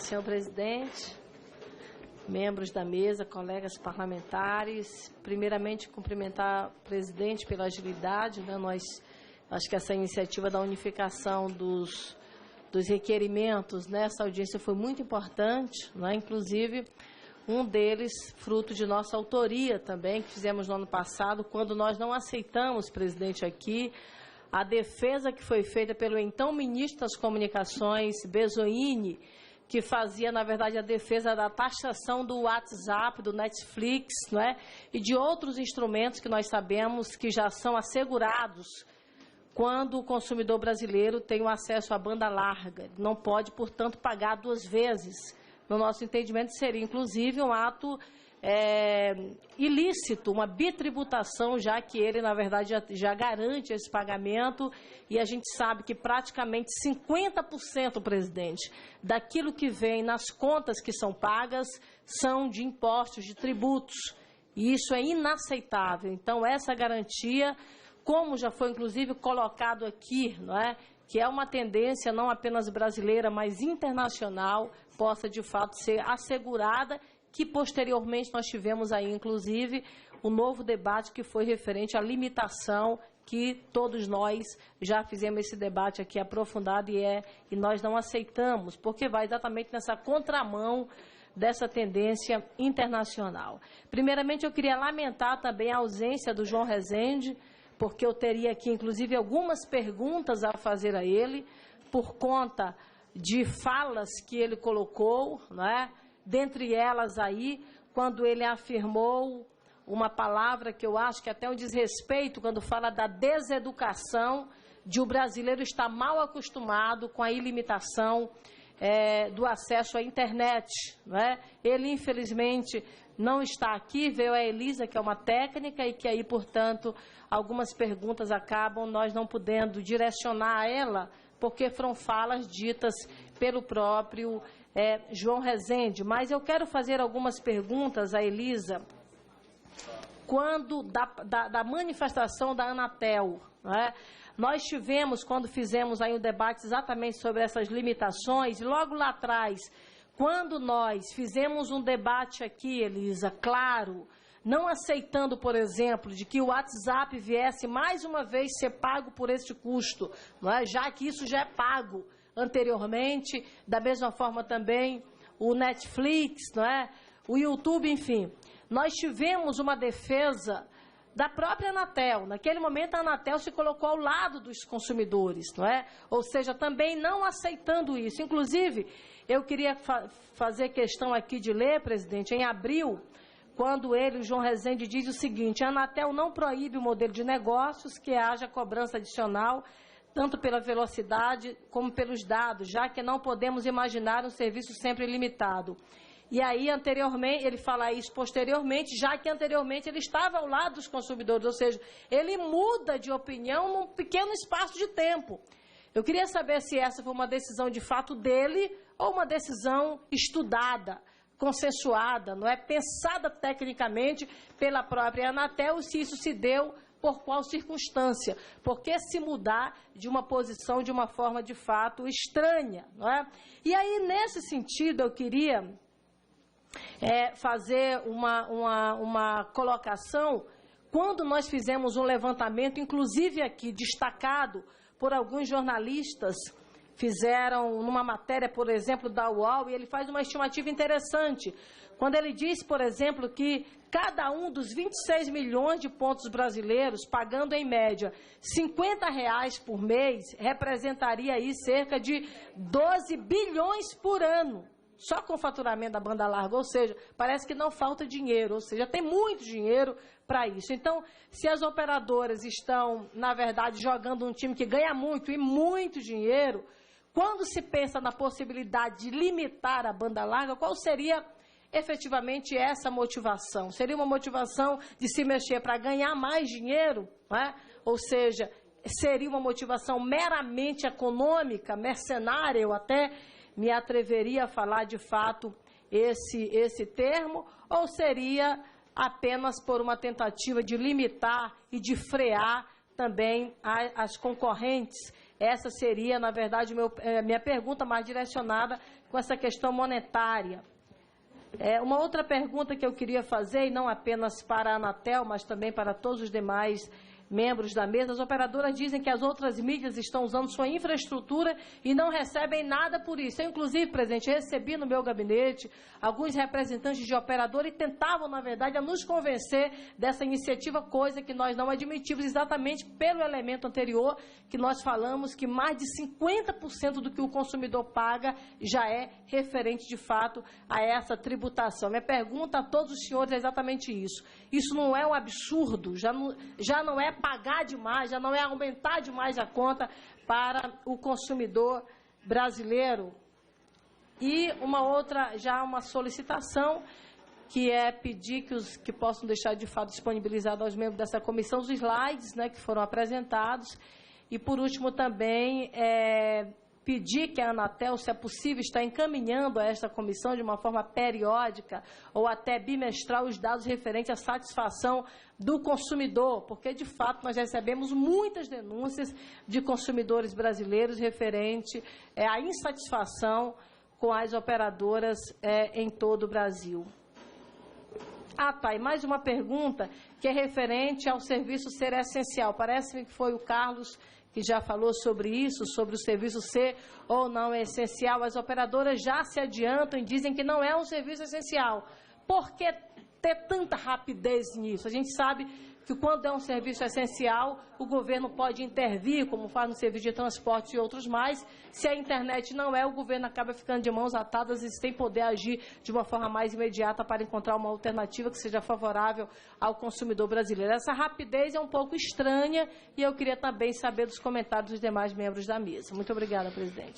senhor presidente, membros da mesa, colegas parlamentares. Primeiramente, cumprimentar o presidente pela agilidade, né? Acho que essa iniciativa da unificação dos requerimentos nessa audiência foi muito importante, né? Inclusive, um deles, fruto de nossa autoria também, que fizemos no ano passado, quando nós não aceitamos, presidente, aqui, a defesa que foi feita pelo então ministro das Comunicações, Bezoini, que fazia, na verdade, a defesa da taxação do WhatsApp, do Netflix, não é? E de outros instrumentos que nós sabemos que já são assegurados quando o consumidor brasileiro tem o acesso à banda larga. Não pode, portanto, pagar duas vezes. No nosso entendimento, seria, inclusive, um ato ilícito, uma bitributação, já que ele, na verdade, já garante esse pagamento, e a gente sabe que praticamente 50%, presidente, daquilo que vem nas contas que são pagas são de impostos, de tributos, e isso é inaceitável. Então, essa garantia, como já foi, inclusive, colocado aqui, não é? Que é uma tendência não apenas brasileira, mas internacional, possa, de fato, ser assegurada, que posteriormente nós tivemos aí, inclusive, o novo debate que foi referente à limitação, que todos nós já fizemos esse debate aqui aprofundado e nós não aceitamos, porque vai exatamente nessa contramão dessa tendência internacional. Primeiramente, eu queria lamentar também a ausência do João Rezende, porque eu teria aqui, inclusive, algumas perguntas a fazer a ele, por conta de falas que ele colocou, não é? Dentre elas aí, quando ele afirmou uma palavra que eu acho que até um desrespeito, quando fala da deseducação, de o brasileiro estar mal acostumado com a ilimitação do acesso à internet, não é? Ele, infelizmente, não está aqui, veio a Elisa, que é uma técnica, e que aí, portanto, algumas perguntas acabam nós não podendo direcionar a ela, porque foram falas ditas pelo próprio João Rezende. Mas eu quero fazer algumas perguntas a Elisa, quando da manifestação da Anatel, não é? Nós tivemos, quando fizemos aí um debate exatamente sobre essas limitações, logo lá atrás, quando nós fizemos um debate aqui, Elisa, claro, não aceitando, por exemplo, de que o WhatsApp viesse mais uma vez ser pago por este custo, não é? Já que isso já é pago anteriormente, da mesma forma também o Netflix, não é? O YouTube, enfim. Nós tivemos uma defesa da própria Anatel. Naquele momento, a Anatel se colocou ao lado dos consumidores, não é? Ou seja, também não aceitando isso. Inclusive, eu queria fazer questão aqui de ler, presidente, em abril, quando ele, o João Rezende, diz o seguinte: a Anatel não proíbe o modelo de negócios que haja cobrança adicional, tanto pela velocidade como pelos dados, já que não podemos imaginar um serviço sempre limitado. E aí, anteriormente, ele fala isso posteriormente, já que anteriormente ele estava ao lado dos consumidores, ou seja, ele muda de opinião num pequeno espaço de tempo. Eu queria saber se essa foi uma decisão de fato dele ou uma decisão estudada, consensuada, não é? Pensada tecnicamente pela própria Anatel, se isso se deu por qual circunstância, porque se mudar de uma posição de uma forma de fato estranha, não é? E aí, nesse sentido, eu queria fazer uma colocação, quando nós fizemos um levantamento, inclusive aqui destacado por alguns jornalistas, fizeram numa matéria, por exemplo, da UOL, e ele faz uma estimativa interessante, quando ele diz, por exemplo, que cada um dos 26 milhões de pontos brasileiros, pagando em média R$50 por mês, representaria aí cerca de 12 bilhões por ano, só com o faturamento da banda larga, ou seja, parece que não falta dinheiro, ou seja, tem muito dinheiro para isso. Então, se as operadoras estão, na verdade, jogando um time que ganha muito e muito dinheiro, quando se pensa na possibilidade de limitar a banda larga, qual seria efetivamente essa motivação? Seria uma motivação de se mexer para ganhar mais dinheiro, não é? Ou seja, seria uma motivação meramente econômica, mercenária, eu até me atreveria a falar de fato esse termo, ou seria apenas por uma tentativa de limitar e de frear também as concorrentes? Essa seria, na verdade, minha pergunta mais direcionada com essa questão monetária. Uma outra pergunta que eu queria fazer, e não apenas para a Anatel, mas também para todos os demais membros da mesa, as operadoras dizem que as outras mídias estão usando sua infraestrutura e não recebem nada por isso. Eu, inclusive, presidente, recebi no meu gabinete alguns representantes de operadora e tentavam, na verdade, a nos convencer dessa iniciativa, coisa que nós não admitimos, exatamente pelo elemento anterior que nós falamos, que mais de 50% do que o consumidor paga já é referente, de fato, a essa tributação. Minha pergunta a todos os senhores é exatamente isso. Isso não é um absurdo, já não é pagar demais, já não é aumentar demais a conta para o consumidor brasileiro. E uma solicitação, que é pedir que possam deixar de fato disponibilizado aos membros dessa comissão os slides, né, que foram apresentados. E, por último, também pedir que a Anatel, se é possível, está encaminhando a esta comissão de uma forma periódica ou até bimestral os dados referentes à satisfação do consumidor, porque, de fato, nós recebemos muitas denúncias de consumidores brasileiros referente à insatisfação com as operadoras em todo o Brasil. E mais uma pergunta que é referente ao serviço ser essencial. Parece-me que foi o Carlos que já falou sobre isso, sobre o serviço ser ou não essencial. As operadoras já se adiantam e dizem que não é um serviço essencial. Por que ter tanta rapidez nisso? A gente sabe que quando é um serviço essencial, o governo pode intervir, como faz no serviço de transporte e outros mais. Se a internet não é, o governo acaba ficando de mãos atadas e sem poder agir de uma forma mais imediata para encontrar uma alternativa que seja favorável ao consumidor brasileiro. Essa rapidez é um pouco estranha e eu queria também saber dos comentários dos demais membros da mesa. Muito obrigada, presidente.